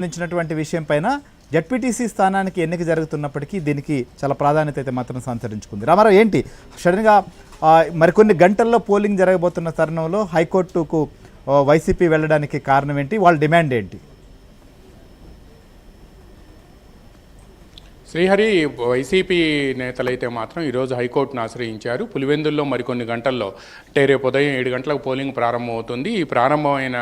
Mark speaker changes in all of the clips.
Speaker 1: సంబంధించినటువంటి విషయం పైన జెడ్పీటీసీ స్థానానికి ఎన్నిక జరుగుతున్నప్పటికీ దీనికి చాలా ప్రాధాన్యత అయితే మాత్రం సంతరించుకుంది. రామారావు, ఏంటి సడన్గా మరికొన్ని గంటల్లో పోలింగ్ జరగబోతున్న తరుణంలో హైకోర్టుకు వైసీపీ వెళ్ళడానికి కారణం ఏంటి? వాళ్ళ డిమాండ్ ఏంటి?
Speaker 2: శ్రీహరి, వైసీపీ నేతలైతే మాత్రం ఈరోజు హైకోర్టును ఆశ్రయించారు. పులివెందుల్లో మరికొన్ని గంటల్లో అంటే రేపు ఉదయం 7 గంటలకు పోలింగ్ ప్రారంభమవుతుంది. ఈ ప్రారంభమైన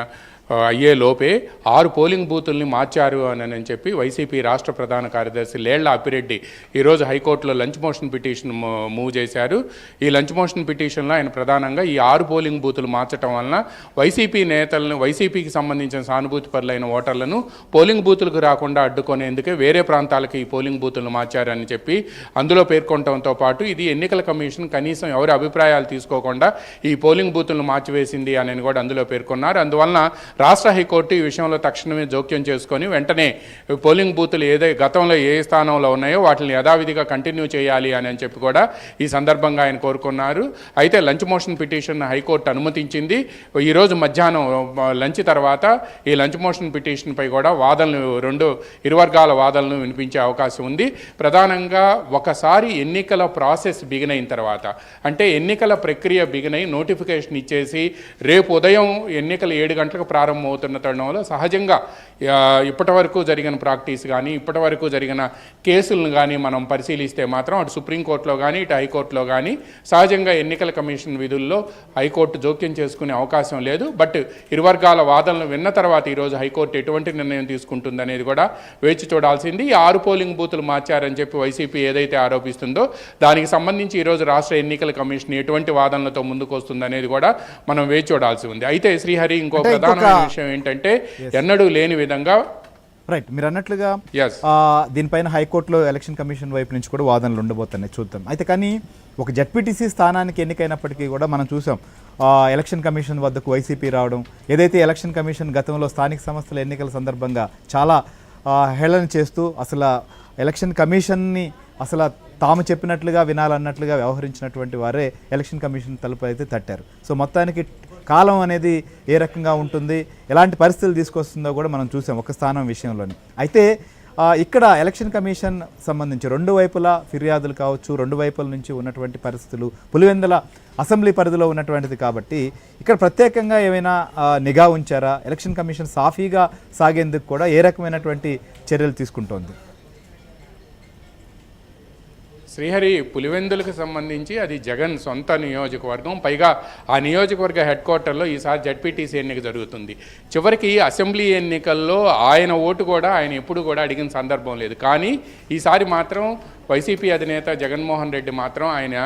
Speaker 2: అయ్యే లోపే 6 పోలింగ్ బూతుల్ని మార్చారు అని చెప్పి వైసీపీ రాష్ట్ర ప్రధాన కార్యదర్శి లేళ్ల అప్పిరెడ్డి ఈరోజు హైకోర్టులో లంచ్ మోషన్ పిటిషన్ మూవ్ చేశారు. ఈ లంచ్ మోషన్ పిటిషన్లో ఆయన ప్రధానంగా ఈ 6 పోలింగ్ బూతులు మార్చడం వలన వైసీపీ నేతలను, వైసీపీకి సంబంధించిన సానుభూతి పరులైన ఓటర్లను పోలింగ్ బూతులకు రాకుండా అడ్డుకునేందుకే వేరే ప్రాంతాలకు ఈ పోలింగ్ బూతులను మార్చారని చెప్పి అందులో పేర్కొనడంతో పాటు ఇది ఎన్నికల కమిషన్ కనీసం ఎవరి అభిప్రాయాలు తీసుకోకుండా ఈ పోలింగ్ బూతులను మార్చివేసింది అని కూడా అందులో పేర్కొన్నారు. అందువలన రాష్ట్ర హైకోర్టు ఈ విషయంలో తక్షణమే జోక్యం చేసుకొని వెంటనే పోలింగ్ బూతులు గతంలో ఏ స్థానంలో ఉన్నాయో వాటిని యథావిధిగా కంటిన్యూ చేయాలి అని చెప్పి కూడా ఈ సందర్భంగా ఆయన కోరుకున్నారు. అయితే లంచ్ మోషన్ పిటిషన్ హైకోర్టు అనుమతించింది. ఈరోజు మధ్యాహ్నం లంచ్ తర్వాత ఈ లంచ్ మోషన్ పిటిషన్పై కూడా వాదనలు ఇరు వర్గాల వాదనలు వినిపించే అవకాశం ఉంది. ప్రధానంగా ఒకసారి ఎన్నికల ప్రాసెస్ బిగిన్ అయిన తర్వాత, అంటే ఎన్నికల ప్రక్రియ బిగిన్ అయి నోటిఫికేషన్ ఇచ్చేసి రేపు ఉదయం ఎన్నికలు 7 గంటలకు ప్రారంభమవుతున్న తరుణంలో సహజంగా ఇప్పటి వరకు జరిగిన ప్రాక్టీస్ కానీ ఇప్పటి వరకు జరిగిన కేసులను కానీ మనం పరిశీలిస్తే మాత్రం అటు సుప్రీంకోర్టులో కానీ ఇటు హైకోర్టులో కానీ సహజంగా ఎన్నికల కమిషన్ విధుల్లో హైకోర్టు జోక్యం చేసుకునే అవకాశం లేదు. బట్ ఇరు వర్గాల వాదనలు విన్న తర్వాత ఈరోజు హైకోర్టు ఎటువంటి నిర్ణయం తీసుకుంటుందనేది కూడా వేచి చూడాల్సింది. ఈ 6 పోలింగ్ బూతులు మార్చారని చెప్పి వైసీపీ ఏదైతే ఆరోపిస్తుందో దానికి సంబంధించి ఈరోజు రాష్ట్ర ఎన్నికల కమిషన్ ఎటువంటి వాదనలతో ముందుకు వస్తుందనేది కూడా మనం వేచి చూడాల్సి ఉంది. అయితే శ్రీహరి, ఇంకో ప్రధానమైన విషయం ఏంటంటే ఎన్నడూ లేని విధంగా
Speaker 1: రైట్ మీరు అన్నట్లుగా దీనిపైన హైకోర్టులో ఎలక్షన్ కమిషన్ వైపు నుంచి కూడా వాదనలు ఉండబోతున్నాయి, చూద్దాం. అయితే కానీ ఒక జెడ్పీటీసీ స్థానానికి ఎన్నికైనప్పటికీ కూడా మనం చూసాం ఎలక్షన్ కమిషన్ వద్దకు వైసీపీ రావడం, ఏదైతే ఎలక్షన్ కమిషన్ గతంలో స్థానిక సంస్థల ఎన్నికల సందర్భంగా చాలా హేళన చేస్తూ అసలు ఎలక్షన్ కమిషన్ని అసలు తాము చెప్పినట్లుగా వినాలన్నట్లుగా వ్యవహరించినటువంటి వారే ఎలక్షన్ కమిషన్ తలుపు అయితే తట్టారు. సో మొత్తానికి కాలం అనేది ఏ రకంగా ఉంటుంది, ఎలాంటి పరిస్థితులు తీసుకొస్తుందో కూడా మనం చూసాం ఒక స్థానం విషయంలోని. అయితే ఇక్కడ ఎలక్షన్ కమిషన్ సంబంధించి 2 వైపులా ఫిర్యాదులు కావచ్చు, 2 వైపుల నుంచి ఉన్నటువంటి పరిస్థితులు పులివెందుల అసెంబ్లీ పరిధిలో ఉన్నటువంటిది కాబట్టి ఇక్కడ ప్రత్యేకంగా ఏమైనా నిఘా ఉంచారా? ఎలక్షన్ కమిషన్ సాఫీగా సాగేందుకు కూడా ఏ రకమైనటువంటి చర్యలు తీసుకుంటోంది?
Speaker 2: శ్రీహరి, పులివెందులకు సంబంధించి అది జగన్ సొంత నియోజకవర్గం. పైగా ఆ నియోజకవర్గ హెడ్ క్వార్టర్లో ఈసారి జెడ్పీటీసీ ఎన్నిక జరుగుతుంది. చివరికి అసెంబ్లీ ఎన్నికల్లో ఆయన ఓటు కూడా ఆయన ఎప్పుడు కూడా అడిగిన సందర్భం లేదు. కానీ ఈసారి మాత్రం వైసీపీ అధినేత జగన్మోహన్ రెడ్డి మాత్రం ఆయన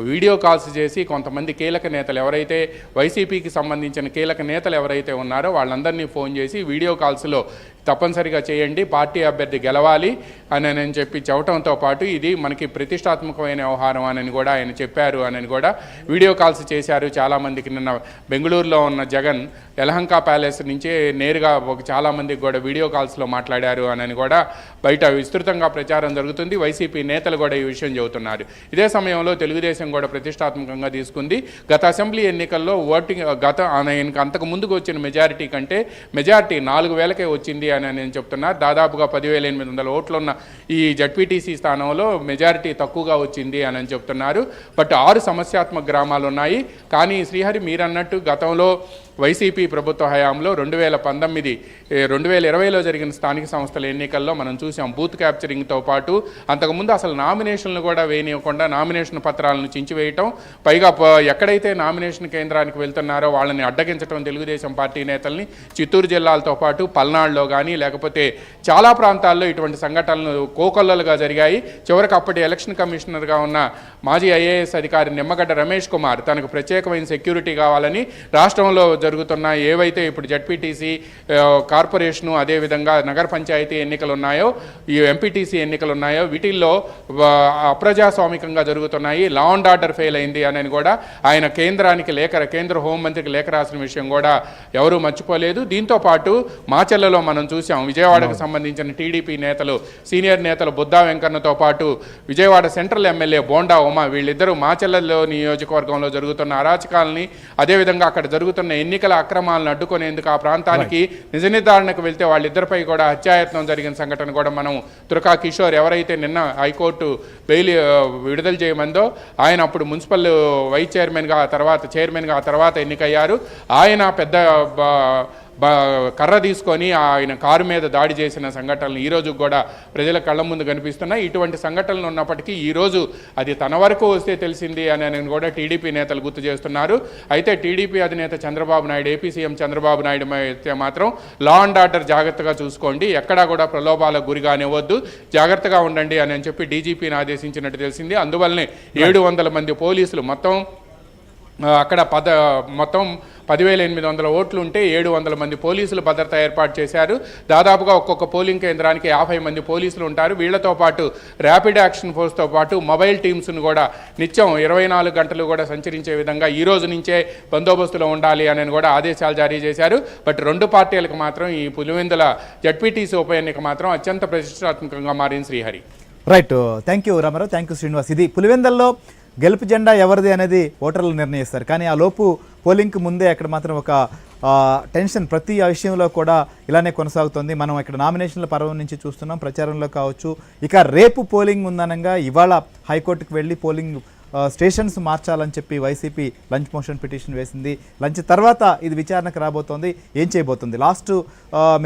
Speaker 2: వీడియో కాల్స్ చేసి కొంతమంది కీలక నేతలు ఎవరైతే వైసీపీకి సంబంధించిన కీలక నేతలు ఎవరైతే ఉన్నారో వాళ్ళందరినీ ఫోన్ చేసి వీడియో కాల్స్లో తప్పనిసరిగా చేయండి, పార్టీ అభ్యర్థి గెలవాలి అని చెప్పి చెప్పడంతో పాటు ఇది మనకి ప్రతిష్టాత్మకమైన వ్యవహారం అని కూడా ఆయన చెప్పారు అని కూడా వీడియో కాల్స్ చేశారు చాలామందికి. నిన్న బెంగళూరులో ఉన్న జగన్ యలహంక ప్యాలెస్ నుంచి నేరుగా చాలామందికి కూడా వీడియో కాల్స్లో మాట్లాడారు అని కూడా బయట విస్తృతంగా ప్రచారం జరుగుతుంది. వైసీపీ నేతలు కూడా ఈ విషయం చెబుతున్నారు. ఇదే సమయంలో తెలుగుదేశం కూడా ప్రతిష్టాత్మకంగా తీసుకుంది. గత అసెంబ్లీ ఎన్నికల్లో ఓటింగ్ ఆయనకు అంతకు ముందుకు వచ్చిన మెజారిటీ కంటే మెజారిటీ 4,000కే వచ్చింది అని నేను చెప్తున్నారు. దాదాపుగా 10,800 ఓట్లున్న ఈ జడ్పీటీసీ స్థానంలో మెజారిటీ తక్కువగా వచ్చింది అని చెప్తున్నారు. బట్ 6 సమస్యాత్మక గ్రామాలు ఉన్నాయి. కానీ శ్రీహరి, మీరన్నట్టు గతంలో వైసీపీ ప్రభుత్వ హయాంలో 2019, 2020లో జరిగిన స్థానిక సంస్థల ఎన్నికల్లో మనం చూసాం బూత్ క్యాప్చరింగ్తో పాటు అంతకుముందు అసలు నామినేషన్లు కూడా వేయనివ్వకుండా నామినేషన్ పత్రాలను చించివేయటం, పైగా ఎక్కడైతే నామినేషన్ కేంద్రానికి వెళ్తున్నారో వాళ్ళని అడ్డగించడం తెలుగుదేశం పార్టీ నేతల్ని. చిత్తూరు జిల్లాలతో పాటు పల్నాడులో కానీ లేకపోతే చాలా ప్రాంతాల్లో ఇటువంటి సంఘటనలు కోకొల్లలుగా జరిగాయి. చివరికి అప్పటి ఎలక్షన్ కమిషనర్గా ఉన్న మాజీ ఐఏఎస్ అధికారి నిమ్మగడ్డ రమేష్ కుమార్ తనకు ప్రత్యేకమైన సెక్యూరిటీ కావాలని రాష్ట్రంలో జరుగుతున్న ఏవైతే ఇప్పుడు జడ్పీటీసీ, కార్పొరేషను, అదేవిధంగా నగర పంచాయతీ ఎన్నికలు ఉన్నాయో, ఈ ఎంపీటీసీ ఎన్నికలు ఉన్నాయో వీటిల్లో అప్రజాస్వామికంగా జరుగుతున్నాయి, లా అండ్ ఆర్డర్ ఫెయిల్ అయింది అని కూడా ఆయన కేంద్ర హోంమంత్రికి లేఖ రాసిన విషయం కూడా ఎవరూ మర్చిపోలేదు. దీంతో పాటు మాచెల్లలో మనం చూసాం, విజయవాడకు సంబంధించిన టీడీపీ నేతలు, సీనియర్ నేతలు బుద్దా వెంకన్నతో పాటు విజయవాడ సెంట్రల్ ఎమ్మెల్యే బోండా ఉమా, వీళ్ళిద్దరూ మాచెల్లలో నియోజకవర్గంలో జరుగుతున్న అరాచకాలని, అదేవిధంగా అక్కడ జరుగుతున్న ఎన్నికల అక్రమాలను అడ్డుకునేందుకు ఆ ప్రాంతానికి నిజ నిర్ధారణకు వెళ్తే వాళ్ళిద్దరిపై కూడా హత్యాయత్నం జరిగిన సంఘటన కూడా మనం తురకా కిషోర్ ఎవరైతే నిన్న హైకోర్టు బెయిల్ విడుదల చేయమందో ఆయన అప్పుడు మున్సిపల్ వైస్ చైర్మన్గా ఆ తర్వాత ఎన్నికయ్యారు. ఆయన పెద్ద కర్ర తీసుకొని ఆయన కారు మీద దాడి చేసిన సంఘటనలు ఈరోజు కూడా ప్రజల కళ్ళ ముందు కనిపిస్తున్నాయి. ఇటువంటి సంఘటనలు ఉన్నప్పటికీ ఈరోజు అది తన వరకు వస్తే తెలిసింది అని కూడా టీడీపీ నేతలు గుర్తు చేస్తున్నారు. అయితే టీడీపీ అధినేత చంద్రబాబు నాయుడు, ఏపీ సీఎం చంద్రబాబు నాయుడు అయితే మాత్రం లా అండ్ ఆర్డర్ జాగ్రత్తగా చూసుకోండి, ఎక్కడా కూడా ప్రలోభాలకు గురిగానివ్వద్దు, జాగ్రత్తగా ఉండండి అని చెప్పి డీజీపీని ఆదేశించినట్టు తెలిసింది. అందువల్లనే 700 మంది పోలీసులు అక్కడ మొత్తం 10,800 ఓట్లు ఉంటే 700 మంది పోలీసులు భద్రత ఏర్పాటు చేశారు. దాదాపుగా ఒక్కొక్క పోలింగ్ కేంద్రానికి 50 మంది పోలీసులు ఉంటారు. వీళ్లతో పాటు ర్యాపిడ్ యాక్షన్ ఫోర్స్తో పాటు మొబైల్ టీమ్స్ను కూడా నిత్యం 24 గంటలు కూడా సంచరించే విధంగా ఈ రోజు నుంచే బందోబస్తులో ఉండాలి అని కూడా ఆదేశాలు జారీ చేశారు. బట్ రెండు పార్టీలకు మాత్రం ఈ పులివెందుల జడ్పీటీసీ ఉప ఎన్నిక మాత్రం అత్యంత ప్రతిష్టాత్మకంగా మారింది. Srihari.
Speaker 1: Right, thank you Ramarao, thank you Srinivas. ఇది పులివెందుల్లో గెలుపు జెండా ఎవరిది అనేది ఓటర్లు నిర్ణయిస్తారు. కానీ ఆ లోపు పోలింగ్కి ముందే అక్కడ మాత్రం ఒక టెన్షన్ ప్రతి విషయంలో కూడా ఇలానే కొనసాగుతుంది. మనం ఇక్కడ నామినేషన్ల పర్వం నుంచి చూస్తున్నాం, ప్రచారంలో కావచ్చు. ఇక రేపు పోలింగ్ ఉందనగా ఇవాళ హైకోర్టుకు వెళ్ళి పోలింగ్ స్టేషన్స్ మార్చాలని చెప్పి వైసీపీ లంచ్ మోషన్ పిటిషన్ వేసింది. లంచ్ తర్వాత ఇది విచారణకు రాబోతోంది. ఏం చేయబోతుంది? లాస్ట్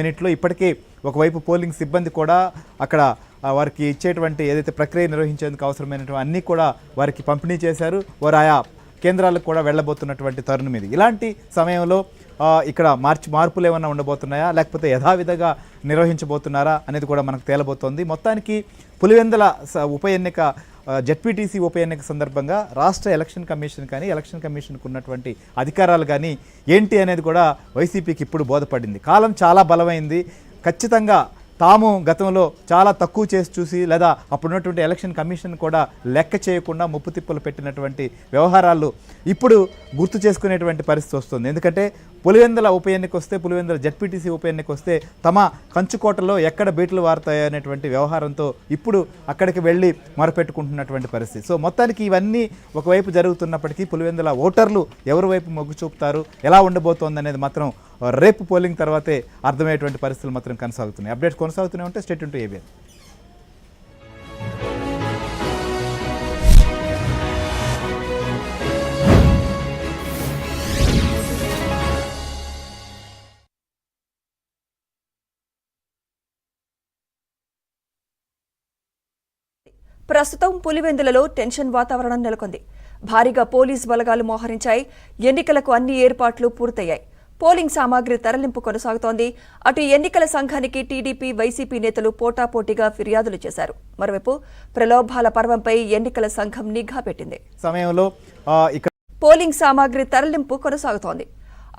Speaker 1: మినిట్లో ఇప్పటికే ఒకవైపు పోలింగ్ సిబ్బంది కూడా అక్కడ వారికి ఇచ్చేటువంటి ఏదైతే ప్రక్రియ నిర్వహించేందుకు అవసరమైనటువంటి అన్నీ కూడా వారికి పంపిణీ చేశారు. వారు ఆయా కేంద్రాలకు కూడా వెళ్ళబోతున్నటువంటి తరుణం ఇది. ఇలాంటి సమయంలో ఇక్కడ మార్పులు ఏమైనా ఉండబోతున్నాయా, లేకపోతే యథావిధిగా నిర్వహించబోతున్నారా అనేది కూడా మనకు తేలబోతోంది. మొత్తానికి పులివెందుల ఉప ఎన్నిక, జెడ్పీటీసీ ఉప ఎన్నిక సందర్భంగా రాష్ట్ర ఎలక్షన్ కమిషన్ కానీ ఎలక్షన్ కమిషన్కు ఉన్నటువంటి అధికారాలు కానీ ఏంటి అనేది కూడా వైసీపీకి ఇప్పుడు బోధపడింది. కాలం చాలా బలమైంది. ఖచ్చితంగా తాము గతంలో చాలా తక్కువ చేసి చూసి లేదా అప్పుడున్నటువంటి ఎలక్షన్ కమిషన్ కూడా లెక్క చేయకుండా ముప్పు తిప్పలు పెట్టినటువంటి వ్యవహారాలు ఇప్పుడు గుర్తు చేసుకునేటువంటి పరిస్థితి వస్తుంది. ఎందుకంటే పులివెందుల ఉప ఎన్నిక వస్తే, పులివెందుల జెడ్పీటీసీ ఉప ఎన్నిక వస్తే తమ కంచుకోటలో ఎక్కడ బీట్లు వారుతాయి అనేటువంటి వ్యవహారంతో ఇప్పుడు అక్కడికి వెళ్ళి మొరపెట్టుకుంటున్నటువంటి పరిస్థితి. సో మొత్తానికి ఇవన్నీ ఒకవైపు జరుగుతున్నప్పటికీ పులివెందుల ఓటర్లు ఎవరి వైపు మొగ్గు చూపుతారు, ఎలా ఉండబోతోంది అనేది మాత్రం రేపు పోలింగ్ తర్వాతే అర్థమయ్యేటువంటి పరిస్థితులు మాత్రం కొనసాగుతున్నాయి. అప్డేట్స్ కొనసాగుతూనే ఉంటే స్టేట్ టు ఏబిఎన్.
Speaker 3: ప్రస్తుతం పులివెందులలో టెన్షన్ వాతావరణం నెలకొంది. భారీగా పోలీస్ బలగాలు మోహరించాయి. ఎన్నికలకు అన్ని ఏర్పాట్లు పూర్తయ్యాయి. పోలింగ్ సామాగ్రి తరలింపు కొనసాగుతోంది. అటు ఎన్నికల సంఘానికి టీడీపీ, వైసీపీ నేతలు పోటాపోటీగా ఫిర్యాదులు చేశారు. మరోవైపు ప్రలోభాల పర్వంపై ఎన్నికల సంఘం నిఘా పెట్టింది.
Speaker 1: సమయంలో
Speaker 3: పోలింగ్ సామాగ్రి తరలింపు కొనసాగుతోంది.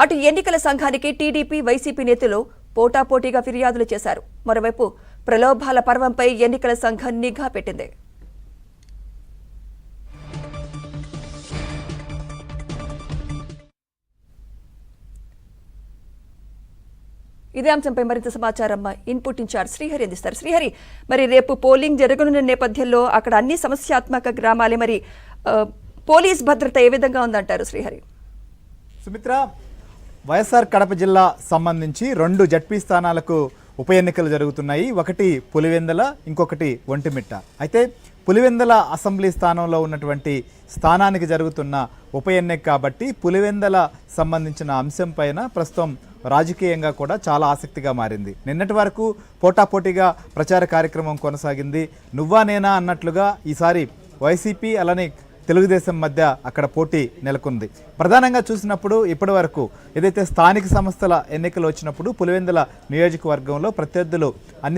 Speaker 3: అటు ఎన్నికల సంఘానికి టీడీపీ, వైసీపీ నేతలు పోటాపోటీగా ఫిర్యాదులు చేశారు. మరోవైపు ప్రలోభాల పర్వంపై ఎన్నికల సంఘం నిఘా పెట్టింది. ఇదే అంశంపై మరింత సమాచారం ఇన్పుట్ ఇన్ఛార్జ్ శ్రీహరి అందిస్తారు. శ్రీహరి, మరి రేపు పోలింగ్ జరగనున్న నేపథ్యంలో అక్కడ అన్ని సమస్యాత్మక గ్రామాలే, మరి పోలీస్ భద్రత ఏ విధంగా ఉందంటారు శ్రీహరి?
Speaker 1: సుమిత్ర, వైఎస్ఆర్ కడప జిల్లా సంబంధించి 2 జడ్పీ స్థానాలకు ఉప ఎన్నికలు జరుగుతున్నాయి. ఒకటి పులివెందుల, ఇంకొకటి ఒంటిమిట్ట. అయితే పులివెందుల అసెంబ్లీ స్థానంలో ఉన్నటువంటి స్థానానికి జరుగుతున్న ఉప ఎన్నిక కాబట్టి పులివెందుల సంబంధించిన అంశం పైన ప్రస్తుతం రాజకీయంగా కూడా చాలా ఆసక్తిగా మారింది. నిన్నటి వరకు పోటాపోటీగా ప్రచార కార్యక్రమం కొనసాగింది. నువ్వా నేనా అన్నట్లుగా ఈసారి వైసీపీ అలానే తెలుగుదేశం మధ్య అక్కడ పోటీ నెలకొంది. ప్రధానంగా చూసినప్పుడు ఇప్పటి వరకు ఏదైతే స్థానిక సంస్థల ఎన్నికలు వచ్చినప్పుడు పులివెందుల నియోజకవర్గంలో ప్రత్యర్థులు అన్ని